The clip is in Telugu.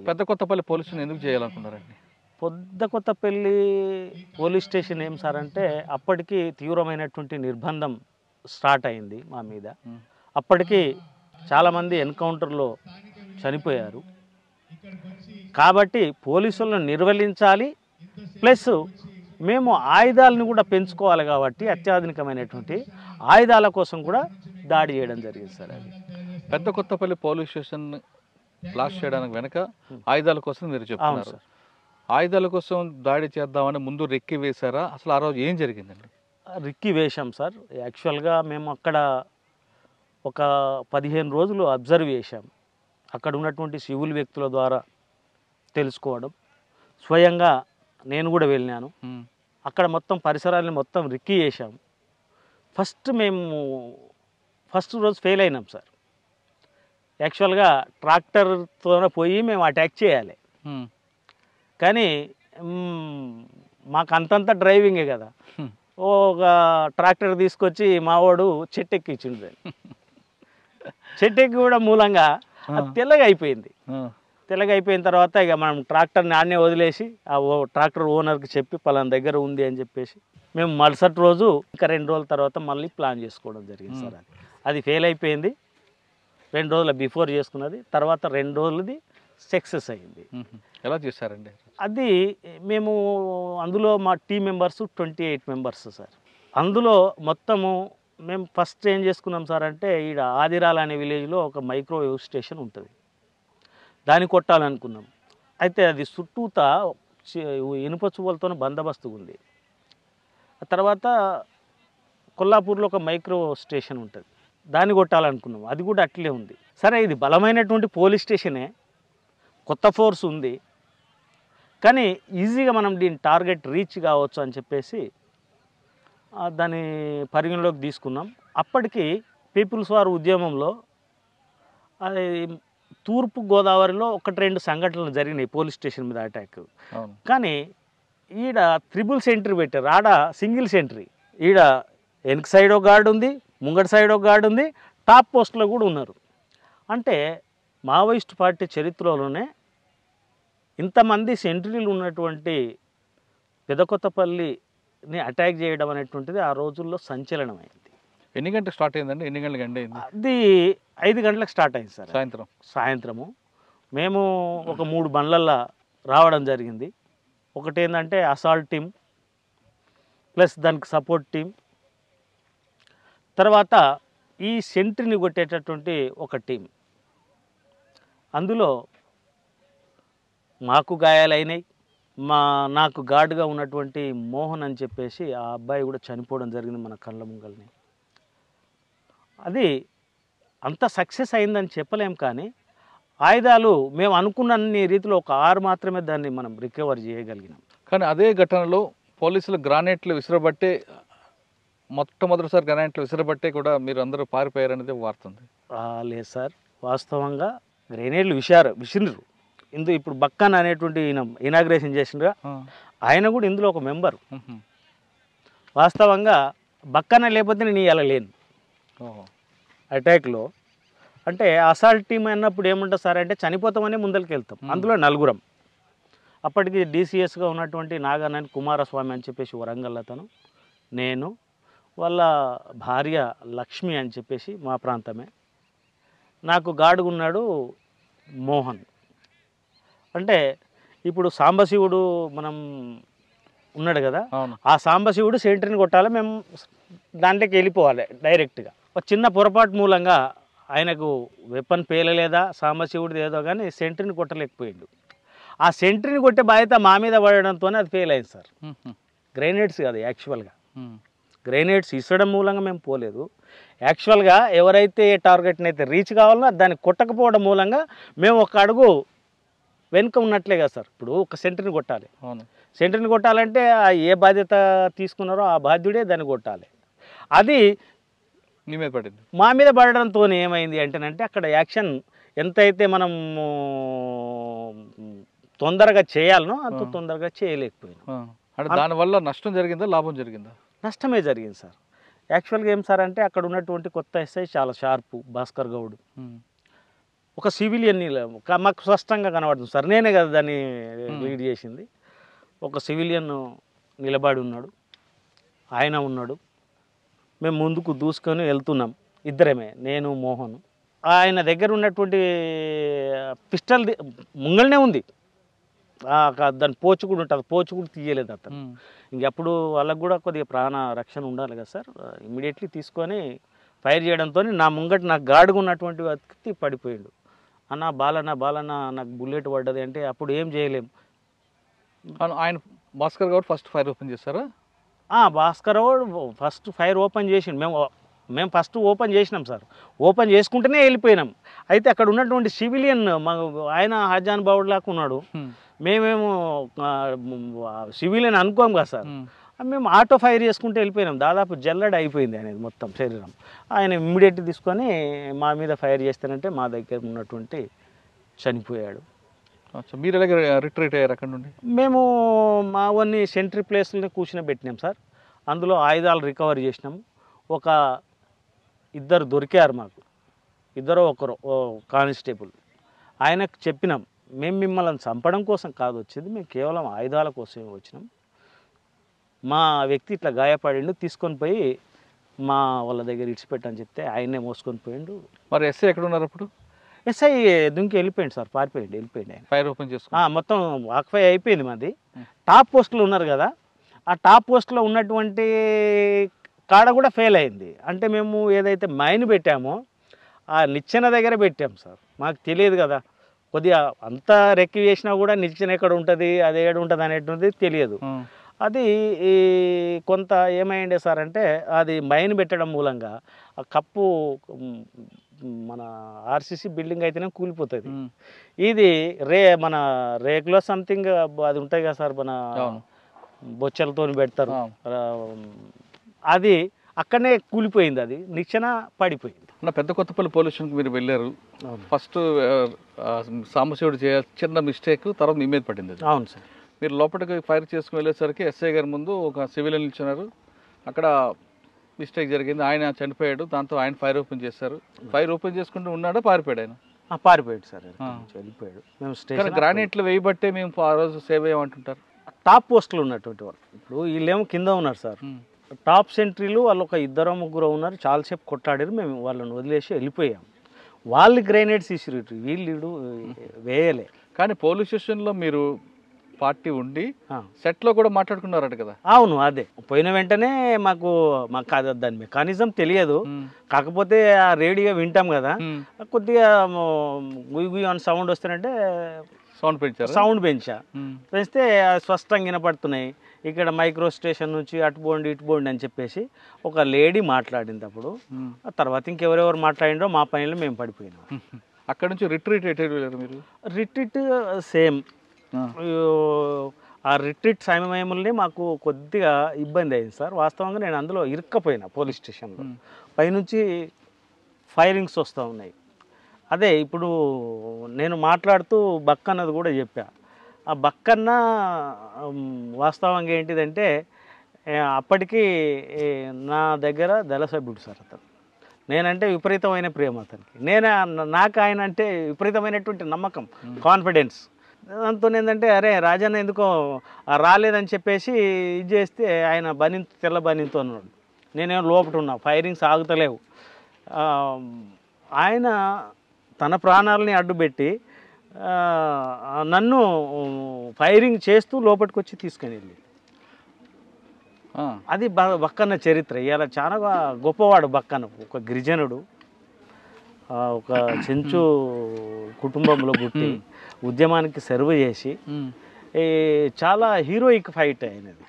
పెద్ద కొత్తపల్లి పోలీసులు ఎందుకు చేయాలనుకున్నారండి? కొత్తపల్లి పోలీస్ స్టేషన్ ఏం సార్ అంటే అప్పటికి తీవ్రమైనటువంటి నిర్బంధం స్టార్ట్ అయింది మా మీద. అప్పటికి చాలామంది ఎన్కౌంటర్లో చనిపోయారు. కాబట్టి పోలీసులను నిర్వహించాలి, ప్లస్ మేము ఆయుధాలను కూడా పెంచుకోవాలి. కాబట్టి అత్యాధునికమైనటువంటి ఆయుధాల కోసం కూడా దాడి చేయడం జరిగింది సార్. అది పెద్ద కొత్తపల్లి పోలీస్ స్టేషన్ బ్లాస్ట్ చేయడానికి వెనక ఆయుధాల కోసం మీరు చెప్తున్నారు. ఆయుధాల కోసం దాడి చేద్దామని ముందు రెక్కి వేశారా? అసలు ఆ రోజు ఏం జరిగిందండి? రిక్కి వేశాం సార్. యాక్చువల్గా మేము అక్కడ ఒక 15 రోజులు అబ్జర్వ్ చేశాం. అక్కడ ఉన్నటువంటి సివిల్ వ్యక్తుల ద్వారా తెలుసుకోవడం, స్వయంగా నేను కూడా వెళ్ళాను. అక్కడ మొత్తం పరిసరాలను మొత్తం రిక్కి చేశాం. ఫస్ట్ రోజు ఫెయిల్ అయినాం సార్. యాక్చువల్గా ట్రాక్టర్తోనే పోయి మేము అటాక్ చేయాలి, కానీ మాకు అంతంత డ్రైవింగే కదా. ఒక ట్రాక్టర్ తీసుకొచ్చి మావాడు చెట్టు ఎక్కించిండు. చెట్టు ఎక్కి కూడా మూలంగా అది తెల్లగా అయిపోయింది. తెల్లగా అయిపోయిన తర్వాత ఇక మనం ట్రాక్టర్ని ఆడనే వదిలేసి ఆ ట్రాక్టర్ ఓనర్కి చెప్పి పలానా దగ్గర ఉంది అని చెప్పేసి మేము మరుసటి రోజు ఇంకా 2 రోజుల తర్వాత మళ్ళీ ప్లాన్ చేసుకోవడం జరిగింది సార్. అది ఫెయిల్ అయిపోయింది. 2 రోజుల బిఫోర్ చేసుకున్నది, తర్వాత 2 రోజులది సక్సెస్ అయింది. ఎలా చేశారండి అది? మేము అందులో మా టీం మెంబర్స్ 28 మెంబర్స్ సార్. అందులో మొత్తము మేము ఫస్ట్ ఏం చేసుకున్నాం సార్ అంటే, ఈడ ఆదిరాల అనే విలేజ్లో ఒక మైక్రోవేవ్ స్టేషన్ ఉంటుంది, దాన్ని కొట్టాలనుకున్నాం. అయితే అది చుట్టూతా ఇనుప చువ్వలతో బందోబస్తుగా ఉంది. ఆ తర్వాత కొల్లాపూర్లో ఒక మైక్రో స్టేషన్ ఉంటుంది, దాన్ని కొట్టాలనుకున్నాం. అది కూడా అట్లే ఉంది. సరే, ఇది బలమైనటువంటి పోలీస్ స్టేషనే, కొత్త ఫోర్స్ ఉంది, కానీ ఈజీగా మనం దీని టార్గెట్ రీచ్ కావచ్చు అని చెప్పేసి దాన్ని పరిగణలోకి తీసుకున్నాం. అప్పటికి పీపుల్స్ వార్ ఉద్యమంలో అది తూర్పు గోదావరిలో 1-2 సంఘటనలు జరిగినాయి పోలీస్ స్టేషన్ మీద అటాక్. కానీ ఈడ త్రిబుల్ సెంట్రీ పెట్టారు, ఆడ సింగిల్ సెంట్రీ. ఈడ వెనక సైడ్ ఒక గార్డు ఉంది, ముంగటి సైడ్ ఒక గార్డు ఉంది, టాప్ పోస్ట్లో కూడా ఉన్నారు. అంటే మావోయిస్ట్ పార్టీ చరిత్రలోనే ఇంతమంది సెంట్రీలు ఉన్నటువంటి పెదకొత్తపల్లిని అటాక్ చేయడం అనేటువంటిది ఆ రోజుల్లో సంచలనమైంది. ఎన్ని గంటలకు స్టార్ట్ అయిందండి? ఎన్ని గంటలకు ఎండ్ అయింది? అది 5 గంటలకు స్టార్ట్ అయింది సార్. సాయంత్రము మేము ఒక 3 బండ్లల్లో రావడం జరిగింది. ఒకటి ఏంటంటే అసాల్ట్ టీం, ప్లస్ దానికి సపోర్ట్ టీం, తర్వాత ఈ సెంట్రీని కొట్టేటటువంటి ఒక టీం. అందులో మాకు గాయాలైనాయి. నాకు గార్డుగా ఉన్నటువంటి మోహన్ అని చెప్పేసి ఆ అబ్బాయి కూడా చనిపోవడం జరిగింది మన కళ్ళ ముంగల్ని. అది అంత సక్సెస్ అయిందని చెప్పలేం, కానీ ఆయుధాలు మేము అనుకున్న రీతిలో ఒక 6 మాత్రమే దాన్ని మనం రికవర్ చేయగలిగినాం. కానీ అదే ఘటనలో పోలీసులు గ్రానైట్లు విసిరబట్టే, మొట్టమొదటిసారి గ్రానైట్లు విసిరబట్టే కూడా మీరు అందరూ పారిపోయారనేది వార్తుంది. లేదు సార్, వాస్తవంగా గ్రెనేడ్లు విసిరినరు. ఇప్పుడు బక్కన్ అనేటువంటి ఇనాగ్రేషన్ చేసిండ్రుగా, ఆయన కూడా ఇందులో ఒక మెంబరు. వాస్తవంగా బక్కన లేకపోతే నేను ఇలా లేను అటాక్లో. అంటే అసాల్ట్ టీం అన్నప్పుడు ఏముంటుంది సార్ అంటే, చనిపోతామని ముందరికి వెళ్తాం. అందులో 4. అప్పటికి డీసీఎస్గా ఉన్నటువంటి నాగానని కుమారస్వామి అని చెప్పేసి వరంగల్ అతను, నేను, వాళ్ళ భార్య లక్ష్మి అని చెప్పేసి మా ప్రాంతమే, నాకు గాడుగున్నాడు మోహన్. అంటే ఇప్పుడు సాంబశివుడు మనం ఉన్నాడు కదా, ఆ సాంబశివుడు సెంట్రీని కొట్టాలి, మేము దాంట్లోకి వెళ్ళిపోవాలి డైరెక్ట్గా. ఒక చిన్న పొరపాటు మూలంగా ఆయనకు వెపన్ పేలలేదా సాంబశివుడిది ఏదో, కానీ సెంట్రీని కొట్టలేకపోయిండు. ఆ సెంట్రీని కొట్టే బాధ్యత మా మీద పడడంతోనే అది ఫెయిల్ అయింది సార్. గ్రెనేడ్స్ కాదు, యాక్చువల్గా గ్రెనేడ్స్ ఇసడం మూలంగా మేము పోలేదు. యాక్చువల్గా ఎవరైతే టార్గెట్ని అయితే రీచ్ కావాలన్నా దాన్ని కొట్టకపోవడం మూలంగా మేము ఒక అడుగు వెనుక ఉన్నట్లే కదా సార్. ఇప్పుడు ఒక సెంట్రీని కొట్టాలి, సెంట్రీని కొట్టాలంటే ఏ బాధ్యత తీసుకున్నారో ఆ బాధ్యుడే దాన్ని కొట్టాలి. అది మా మీద పడడంతో ఏమైంది అంటేనంటే, అక్కడ యాక్షన్ ఎంతైతే మనం తొందరగా చేయాలనో అంత తొందరగా చేయలేకపోయినాం. దానివల్ల నష్టం జరిగిందా, లాభం జరిగిందా? నష్టమే జరిగింది సార్. యాక్చువల్గా ఏం సార్ అంటే, అక్కడ ఉన్నటువంటి కొత్త ఎస్ఐ చాలా షార్పు, భాస్కర్ గౌడ్. ఒక సివిలియన్ మాకు స్పష్టంగా కనబడుతుంది సార్, నేనే కదా దాన్ని లీడ్ చేసింది. ఒక సివిలియన్ నిలబడి ఉన్నాడు, ఆయన ఉన్నాడు, మేము ముందుకు దూసుకొని వెళ్తున్నాం, ఇద్దరమే, నేను మోహన్. ఆయన దగ్గర ఉన్నటువంటి పిస్టల్ ముంగల్నే ఉంది, దాని పోచు కూడా ఉంటుంది, పోచు కూడా తీయలేదు అతను. ఇంకెప్పుడు వాళ్ళకు కూడా కొద్దిగా ప్రాణ రక్షణ ఉండాలి కదా సార్. ఇమ్మీడియట్లీ తీసుకొని ఫైర్ చేయడంతో నా ముంగట నాకు గాడుగా ఉన్నటువంటి వ్యక్తి పడిపోయాడు. అన్న బాలన్న నాకు బుల్లెట్ పడ్డది అంటే అప్పుడు ఏం చేయలేము. ఆయన Bhaskar Goud first fire open చేస్తారా? భాస్కర్ ఫస్ట్ ఫైర్ ఓపెన్ చేసిండు. మేము ఫస్ట్ ఓపెన్ చేసినాం సార్, ఓపెన్ చేసుకుంటేనే వెళ్ళిపోయినాం. అయితే అక్కడ ఉన్నటువంటి సివిలియన్ ఆయన హజాన్ బావుడ్ లాగా ఉన్నాడు, మేమేమో సివిలియన్ అనుకోం కదా సార్. మేము ఆటో ఫైర్ చేసుకుంటూ వెళ్ళిపోయినాం. దాదాపు జల్లడ అయిపోయింది అనేది మొత్తం శరీరం. ఆయన ఇమ్మీడియట్గా తీసుకొని మా మీద ఫైర్ చేస్తానంటే మా దగ్గర ఉన్నటువంటి చనిపోయాడు. మీరు ఎలాగ రిట్రీట్ అయ్యారు అక్కడ నుండి? మేము మా వన్ని సెంట్రీ ప్లేస్లని కూర్చుని సార్. అందులో ఆయుధాలు రికవర్ చేసినాము. ఒక ఇద్దరు దొరికారు మాకు, ఇద్దరు ఒకరు కానిస్టేబుల్. ఆయనకు చెప్పినాం, మేము మిమ్మల్ని చంపడం కోసం కాదు వచ్చింది, మేము కేవలం ఆయుధాల కోసమే వచ్చినాం. మా వ్యక్తి ఇట్లా గాయపడిండు, తీసుకొని పోయి మా వాళ్ళ దగ్గర ఇడిచిపెట్టని చెప్తే ఆయన్నే మోసుకొని పోయిండు. మరి ఎస్ఐ ఎక్కడ ఉన్నారు అప్పుడు? ఎస్ఐ దుంకి వెళ్ళిపోయింది సార్, వెళ్ళిపోయింది ఆయన. ఫైర్ ఓపెన్ చేసుకుని మొత్తం ఆక్యుపై అయిపోయింది మాది. టాప్ పోస్టులు ఉన్నారు కదా, ఆ టాప్ పోస్ట్లో ఉన్నటువంటి కాడ కూడా ఫెయిల్ అయింది. అంటే మేము ఏదైతే మైన్ పెట్టామో ఆ నిచ్చెన దగ్గర పెట్టాం సార్. మాకు తెలియదు కదా, కొద్దిగా అంతా రెక్కి వేసినా కూడా నిచ్చెన ఎక్కడ ఉంటుంది, అది ఏడు ఉంటుంది అనేటువంటిది తెలియదు. అది కొంత ఏమైండే సార్ అంటే, అది మైన్ పెట్టడం మూలంగా ఆ కప్పు మన ఆర్సీసీ బిల్డింగ్ అయితేనే కూలిపోతుంది. ఇది మన రేకులో సంథింగ్ అది ఉంటాయి కదా సార్, మన బొచ్చలతో పెడతారు, అది అక్కడనే కూలిపోయింది, అది నిచ్చెన పడిపోయింది. పెద్ద కొత్తపల్లి పోలీస్ స్టేషన్కి మీరు వెళ్ళారు. ఫస్ట్ సాంబశివుడు చిన్న మిస్టేక్, తర్వాత మీ మీద పడింది. అవును సార్. మీరు లోపలికి ఫైర్ చేసుకుని వెళ్ళేసరికి ఎస్ఐ గారి ముందు ఒక సివిలియన్ నిల్చున్నారు. అక్కడ మిస్టేక్ జరిగింది, ఆయన చనిపోయాడు. దాంతో ఆయన ఫైర్ ఓపెన్ చేశారు. ఫైర్ ఓపెన్ చేసుకుంటూ ఉన్నాడా, పారిపోయాడు ఆయన? పారిపోయాడు సార్, వెళ్ళిపోయాడు. మేము స్టేషన్ గ్రానైట్లు వేయబట్టే మేము ఆ రోజు సేవ్ అయ్యామంటుంటారు. టాప్ పోస్టులు ఉన్నటువంటి వాళ్ళు. ఇప్పుడు వీళ్ళేమో కింద ఉన్నారు సార్, టాప్ సెంట్రీలు వాళ్ళు ఒక ఇద్దరు ముగ్గురు ఉన్నారు. చాలాసేపు కొట్లాడారు, మేము వాళ్ళని వదిలేసి వెళ్ళిపోయాం. వాళ్ళు గ్రైనేడ్స్ ఇసిరేటు, వీళ్ళు వేయలే. కానీ పోలీస్ స్టేషన్లో మీరు పార్టీ ఉండి సెట్లో కూడా మాట్లాడుకున్నారట కదా? అవును, అదే పోయిన వెంటనే మాకు దాని మెకానిజం తెలియదు. కాకపోతే ఆ రేడియో వింటాం కదా, కొద్దిగా గుయ్యి అని సౌండ్ వస్తానంటే సౌండ్ పెంచితే స్పష్టంగా వినపడుతున్నాయి. ఇక్కడ మైక్రో స్టేషన్ నుంచి అటు పోండి అని చెప్పేసి ఒక లేడీ మాట్లాడింది. అప్పుడు ఆ తర్వాత ఇంకెవరెవరు మాట్లాడిండో మా పనిలో మేము పడిపోయినాం. అక్కడ నుంచి రిట్రీట్ మీరు? Retreat same. ఆ రిట్రీట్ సమయంలో మాకు కొద్దిగా ఇబ్బంది అయింది సార్. వాస్తవంగా నేను అందులో ఇరుక్కపోయినా పోలీస్ స్టేషన్లో. పైనుంచి ఫైరింగ్స్ వస్తూ ఉన్నాయి. అదే ఇప్పుడు నేను మాట్లాడుతూ బక్కన్నది కూడా చెప్పా. ఆ బక్కన్న వాస్తవంగా ఏంటిదంటే, అప్పటికి నా దగ్గర దళ సభ్యుడు సార్ అతను. నేనంటే విపరీతమైన ప్రేమ అతనికి. నాకు ఆయన అంటే విపరీతమైనటువంటి నమ్మకం, కాన్ఫిడెన్స్. దాంతో ఏంటంటే, అరే రాజన్న ఎందుకో రాలేదని చెప్పేసి ఇది చేస్తే ఆయన తెల్ల బనీతో ఉన్నాడు, నేనేమో లోపల ఉన్నా, ఫైరింగ్స్ ఆగుతలేవు. ఆయన తన ప్రాణాలని అడ్డుపెట్టి నన్ను ఫైరింగ్ చేస్తూ లోపలికి వచ్చి తీసుకొని వెళ్ళి, అది బక్కన్న చరిత్ర. ఇవాళ చాలా గొప్పవాడు బక్కన్న, ఒక గిరిజనుడు, ఒక చెంచు కుటుంబంలో పుట్టి ఉద్యమానికి సర్వ్ చేసి చాలా హీరోయిక్ ఫైట్ అయినది.